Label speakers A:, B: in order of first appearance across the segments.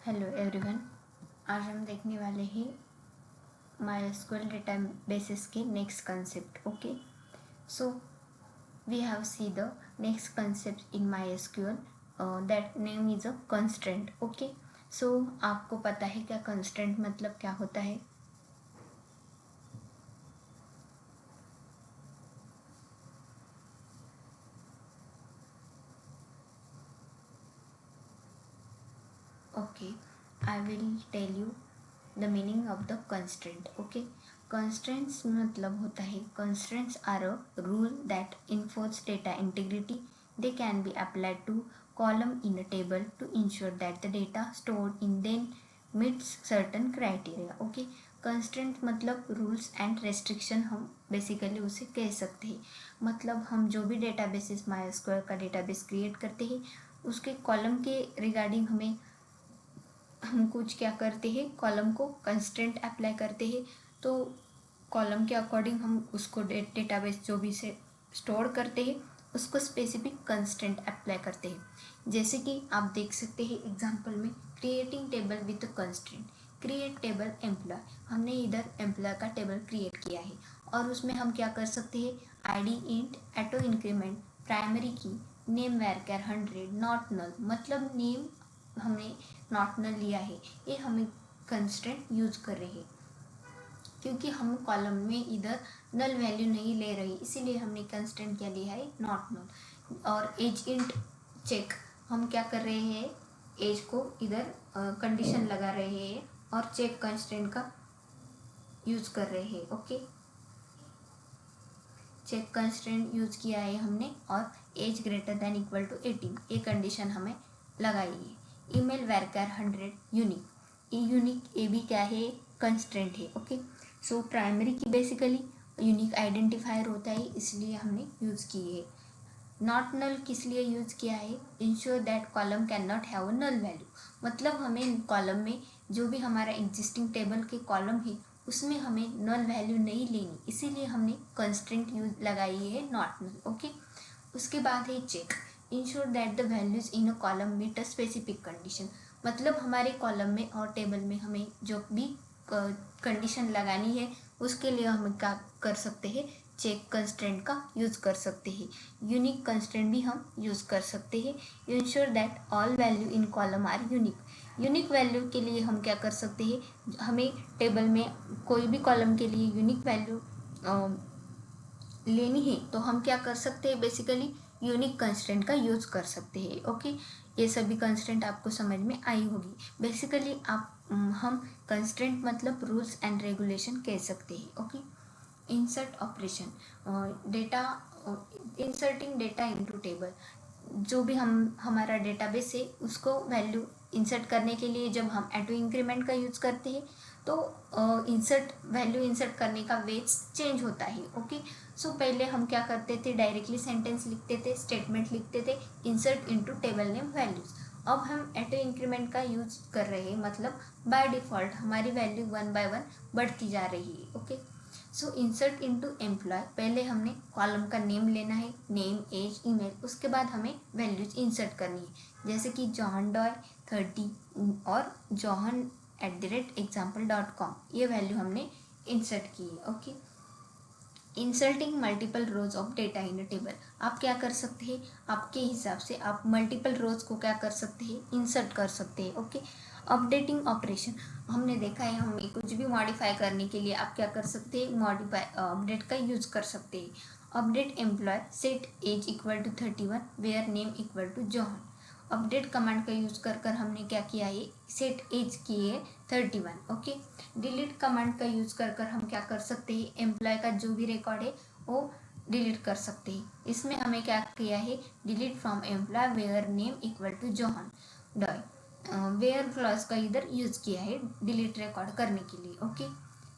A: Hello everyone. आज हम देखने वाले हैं MySQL डेटाबेसेस के next concept. Okay, so we have see the next concept in MySQL that name is a constraint. Okay, so आपको पता है क्या कंस्ट्रेंट मतलब क्या होता है? Okay, I will tell you the meaning of the constraint. Okay, constraints मतलब होता है, constraints are a rule that enforce data integrity. They can be applied to column in a table to ensure that the data stored in them meets certain criteria. Okay, constraint मतलब rules and restriction हम basically उसे कह सकते हैं। मतलब हम जो भी डेटाबेसेस MySQL का डेटाबेस क्रिएट करते हैं उसके कॉलम के रिगार्डिंग हम कुछ क्या करते हैं, कॉलम को कंस्ट्रेंट अप्लाई करते हैं। तो कॉलम के अकॉर्डिंग हम उसको डेटाबेस जो भी से स्टोर करते हैं उसको स्पेसिफिक कंस्ट्रेंट अप्लाई करते हैं। जैसे कि आप देख सकते हैं एग्जांपल में, creating table with constraint, create table employ. हमने इधर एम्प्लॉय का टेबल क्रिएट किया है और उसमें हम क्या कर सकते हैं, ID int, auto increment, primary की, नेम वैरकर 100, नॉट नल, मतलब नेम हमने नॉट नल लिया है, ये हमें कंस्ट्रेंट यूज कर रहे हैं क्योंकि हम कॉलम में इधर नल वैल्यू नहीं ले रही, इसीलिए हमने कंस्ट्रेंट क्या लिया है, नॉट नल। और एज इंट चेक, हम क्या कर रहे हैं, एज को इधर कंडीशन लगा रहे हैं और चेक कंस्ट्रेंट का यूज कर रहे हैं। ओके, चेक कंस्ट्रेंट यूज किया है हमने और age greater than equal to 18 ये कंडीशन हमें लगाई है। ईमेल वैरकर 100 यूनिक, यूनिक ये भी क्या है, कंस्ट्रेंट है। ओके, सो प्राइमरी की बेसिकली यूनिक आइडेंटिफायर होता है, इसलिए हमने यूज़ की है। नॉट नल किस लिए यूज़ किया है, ensure that column can not have a null value, मतलब हमें कॉलम में जो भी हमारा एग्जिस्टिंग टेबल के कॉलम है उसमें हमें नल वैल्यू नहीं लेनी, इसीलिए हमने कंस्ट्रेंट यूज लगाई है नॉट नल। ओके, उसके बाद है check, ensure that the values in a column meet a specific condition, मतलब हमारे कॉलम में और टेबल में हमें जो भी कंडीशन लगानी है उसके लिए हम क्या कर सकते हैं, चेक कंस्ट्रेंट का यूज़ कर सकते हैं। यूनिक कंस्ट्रेंट भी हम यूज़ कर सकते हैं। Ensure that all value in column are unique, unique value के लिए हम क्या कर सकते हैं, हमें टेबल में कोई भी कॉलम के लिए यूनिक वैल्यू लेनी है तो हम क्या कर सकते हैं, बेसिकली यूनिक कंस्ट्रेंट का यूज़ कर सकते हैं। ओके, ये सभी कंस्ट्रेंट आपको समझ में आई होगी। बेसिकली आप हम कंस्ट्रेंट मतलब रूल्स एंड रेगुलेशन कह सकते हैं। Okay, insert operation, data inserting data into table, जो भी हम हमारा डेटाबेस है उसको वैल्यू इंसर्ट करने के लिए जब हम ऑटो इंक्रीमेंट का यूज़ करते हैं तो इंसर्ट वैल्यू इंसर्ट करने का वेज चेंज होता है। ओके, सो पहले हम क्या करते थे, डायरेक्टली सेंटेंस लिखते थे, स्टेटमेंट लिखते थे, insert into table name values. अब हम ऑटो इंक्रीमेंट का यूज कर रहे हैं, मतलब बाय डिफ़ॉल्ट हमारी वैल्यू 1 बाय 1 बढ़ती जा रही है। ओके, सो इंसर्ट इनटू एम्प्लॉय, पहले हमने कॉलम का नेम लेना है, नेम, एज, ईमेल, उसके बाद हमें वैल्यूज इंसर्ट करनी है, जैसे कि जॉन डॉय 30 और johan@example.com, ये वैल्यू हमने इंसर्ट की है। Okay, inserting multiple rose of data in a table, आप क्या कर सकते हैं, आपके हिसाब से आप मल्टीपल रोज को क्या कर सकते हैं, इंसर्ट कर सकते हैं। ओके, अपडेटिंग ऑपरेशन, हमने देखा है हमें कुछ भी मॉडिफाई करने के लिए आप क्या कर सकते हैं, मॉडिफाई अपडेट का यूज कर सकते हैं। Update employ, set age equal to 31 where name equal to John, update command का यूज़ कर कर हमने क्या किया है, सेट एज की है 31। ओके, डिलीट कमांड का यूज़ कर कर हम क्या कर सकते हैं, एम्प्लॉय का जो भी रिकॉर्ड है वो डिलीट कर सकते हैं। इसमें हमें क्या किया है, delete from employ where name equal to John Doe, where clause का इधर यूज़ किया है डिलीट रिकॉर्ड करने के लिए। Okay,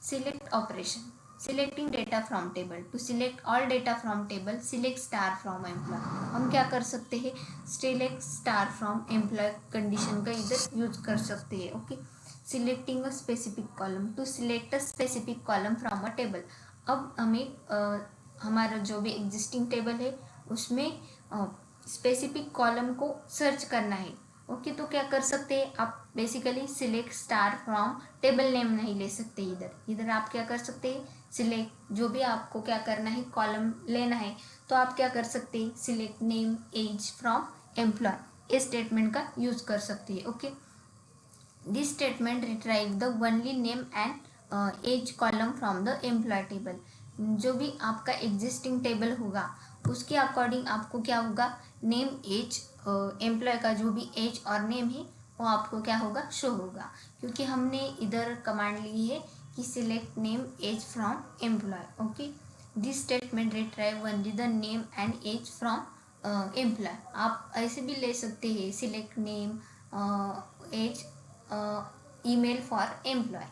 A: select operation, selecting data from table, to select all data from table select star from employee, हम क्या कर सकते हैं, select star from employee condition का इधर यूज कर सकते हैं। Okay, selecting a specific column, to select a specific column from a table, अब हमें हमारा जो भी एग्जिस्टिंग टेबल है उसमें स्पेसिफिक कॉलम को सर्च करना है, ओके, तो क्या कर सकते हैं आप, basically select star from table name नहीं ले सकते, इधर आप क्या कर सकते हैं, सिलेक्ट जो भी आपको क्या करना है कॉलम लेना है, तो आप क्या कर सकते हैं select name age from employ, इस स्टेटमेंट का यूज कर सकते हैं। Okay, this statement retrieve the only name and age column from the employ table, जो भी आपका एग्जिस्टिंग टेबल होगा उसके अकॉर्डिंग आपको क्या होगा, नेम एज, एम्प्लॉय का जो भी एज और नेम है वो आपको क्या होगा, शो होगा, क्योंकि हमने इधर कमांड ली है कि select name age from employ. Okay, this statement retrieve only the name and age from employ, आप ऐसे भी ले सकते हैं select name age email for employ,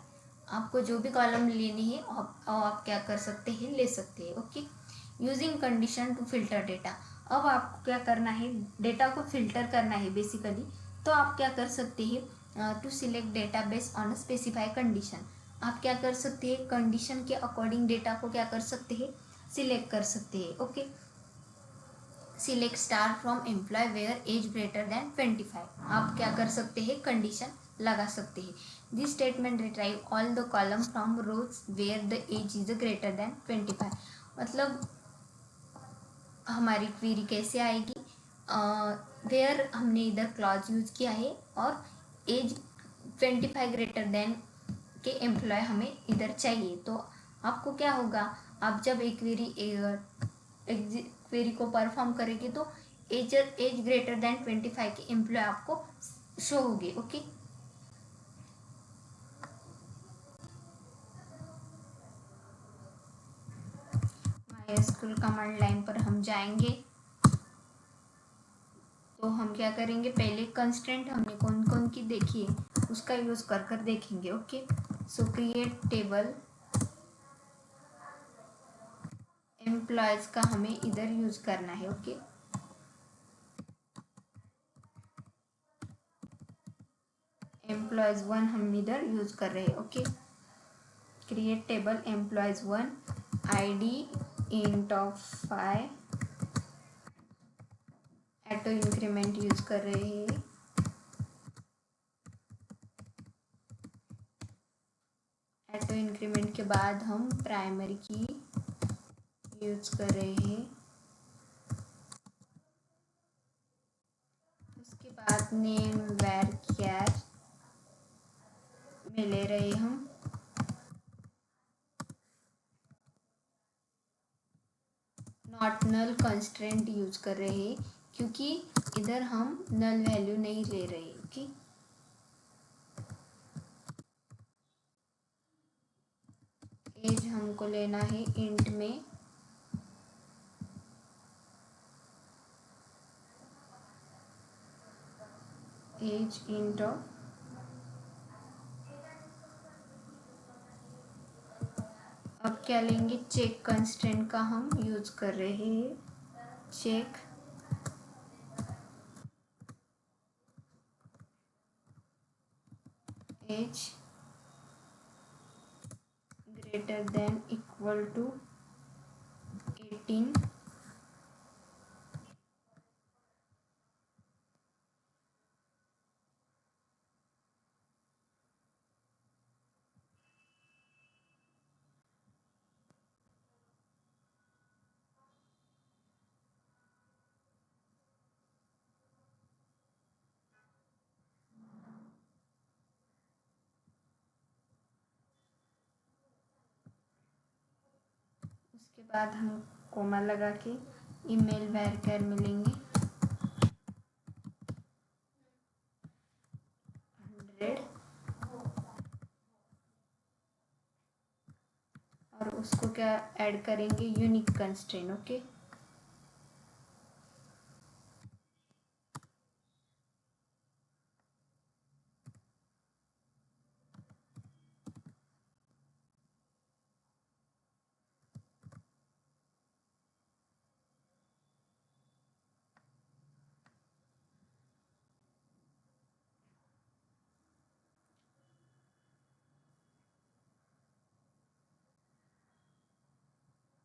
A: आपको जो भी कॉलम लेनी है आप क्या कर सकते हैं, ले सकते हैं। Okay, using condition to filter data, अब आपको क्या करना है, डेटा को फिल्टर करना है बेसिकली, तो आप क्या कर सकते हैं, to select data based on specify condition, आप क्या कर सकते हैं कंडीशन के अकॉर्डिंग डेटा को क्या कर सकते हैं, सिलेक्ट कर सकते हैं। Okay, select star from employ where age greater than 25, आप क्या कर सकते हैं कंडीशन लगा सकते हैं। This statement retrieve all the column from rows where the age is greater than 25, मतलब हमारी क्वेरी कैसे आएगी, वेयर हमने इधर क्लॉज यूज किया है और एज 25 ग्रेटर देन के एम्प्लॉय हमें इधर चाहिए, तो आपको क्या होगा, आप जब एक क्वेरी को परफॉर्म करेंगे तो एज एज ग्रेटर देन 25 के एम्प्लॉय आपको शो होंगे। ओके, माइस्क्ल कमांड लाइन पर हम जाएंगे, तो हम क्या करेंगे, पहले कंस्ट्रेंट हमने कौन कौन की देखी है उसका यूज कर कर देखेंगे। ओके, सो क्रिएट टेबल एम्प्लॉयज का हमें इधर यूज करना है। ओके, एम्प्लॉयज वन हम इधर यूज कर रहे हैं। Okay, create table employees one, ID int of 5, auto increment use कर रहे हैं, ऑटो इंक्रीमेंट के बाद हम प्राइमरी की यूज कर रहे हैं, उसके बाद नेम वेर कैर में ले रहे हम, नॉट नल कंस्ट्रेंट यूज कर रहे हैं क्योंकि इधर हम नल वैल्यू नहीं ले रहे। ओके, एज हमको लेना है इंट में, एज इंट ऑफ, अब क्या लेंगे, चेक कंस्ट्रेंट का हम यूज कर रहे हैं, check age greater than equal to 18, उसके बाद हम कोमा लगा के ईमेल वेर कैर मिलेंगे 100, और उसको क्या ऐड करेंगे, यूनिक कंस्ट्रेंट। ओके,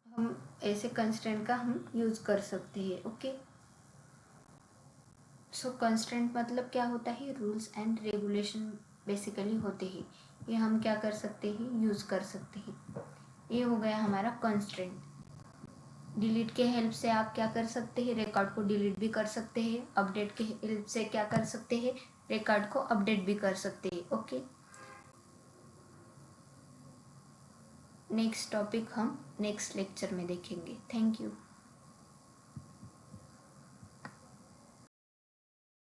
A: हम ऐसे कंस्ट्रेंट का हम यूज कर सकते हैं। ओके, सो कंस्ट्रेंट मतलब क्या होता है, रूल्स एंड रेगुलेशन बेसिकली होते हैं, ये हम क्या कर सकते हैं, यूज़ कर सकते हैं। ये हो गया हमारा कंस्ट्रेंट। डिलीट के हेल्प से आप क्या कर सकते हैं, रिकॉर्ड को डिलीट भी कर सकते हैं। अपडेट के हेल्प से क्या कर सकते हैं, रिकॉर्ड को अपडेट भी कर सकते हैं। ओके, नेक्स्ट टॉपिक हम नेक्स्ट लेक्चर में देखेंगे। Thank you.